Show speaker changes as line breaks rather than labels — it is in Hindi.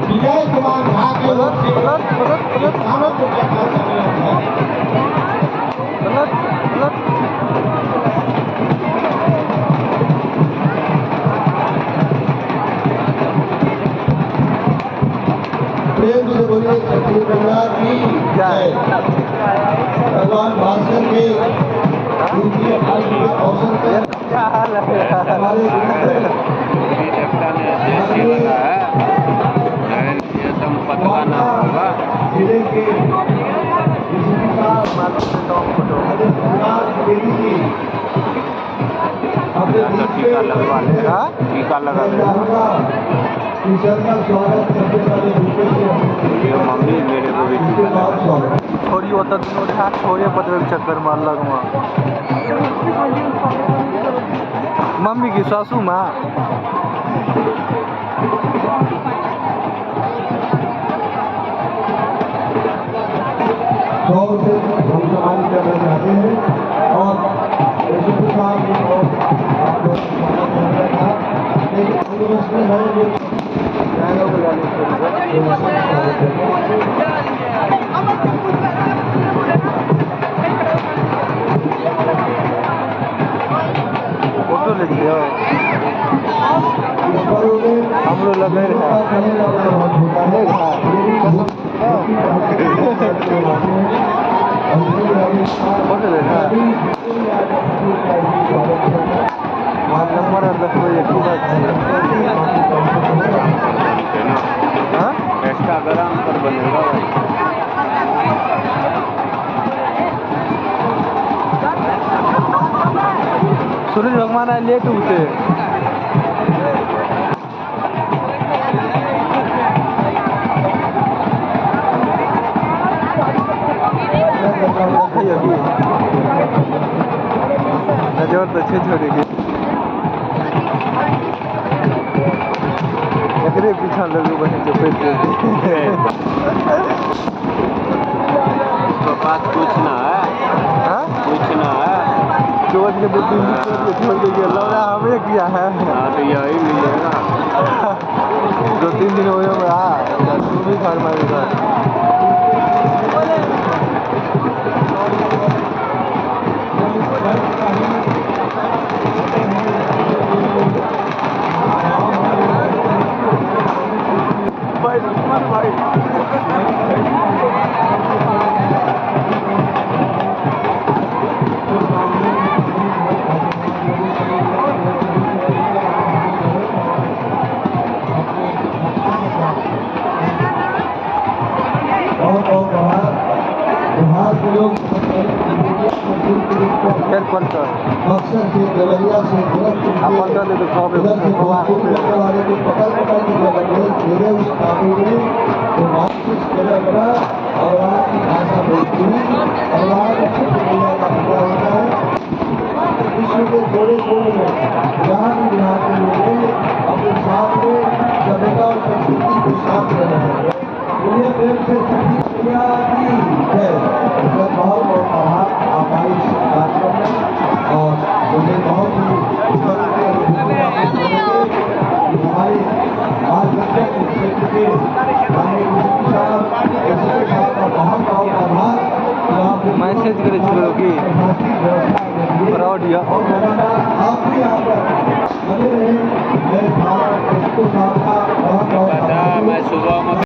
विजय कुमार झा के ओर से 51 रुपए का सम्मेलन है। प्रेम से बोलिए छठी मैया की जय। भगवान भास्कर के द्वितीय आयु के अवसर पर हमारे जिले के
टीका लगवा लेगा, टीका लगा लेगा।
स्वागत करने वाले
ये मम्मी मेरे को भी
छोरी होता दोनों था छोरे बदल चक्कर मार लग मम्मी की सासू माँ
से हम सम्मानित करना चाहते हैं और साहब आप लोग स्वागत कर रहे था लेकिन है
फोटो ले लिया हम लोग लगे फोटो ले नंबर 10 बजे की बात
इंस्टाग्राम पर बनेगा।
सूरज भगवान आए लेट उठे नजर तो अच्छे छोड़ेगी एकरे पीछा लगे बने जो
उसके पास कुछ ना है, कुछ ना है।
चोट के दो 3 दिन छोड़ देंगे लग रहा हमें किया है।
हाँ तो यही मिलेगा
2-3 दिन हो गया तू भी घर मारेगा।
बक्सर से देवरिया से वाले को पकड़ मेरे उस काबू में तो वापस बड़ा और वहाँ की भाषा भोजपुरी और वहाँ का क्षेत्र का पूरा होता है। विश्व के थोड़े कोने में जहाँ भी यहाँ के लोग अपने साथ में सभ्यता और संस्कृति को साथ में रहे उन्हें प्रेम से छठी मैया की जय। बहुत बहुत आभार आप आई इस कार्यक्रम में और मुझे बहुत ही हमारे मार्गदर्शक क्षेत्र के का बहुत बहुत आभार।
मैसेज करे छोड़ो कि फ्रॉड या
आप भी यहाँ पर बने रहे। मेरे भारत को साथ का बहुत बहुत
मैं सुबह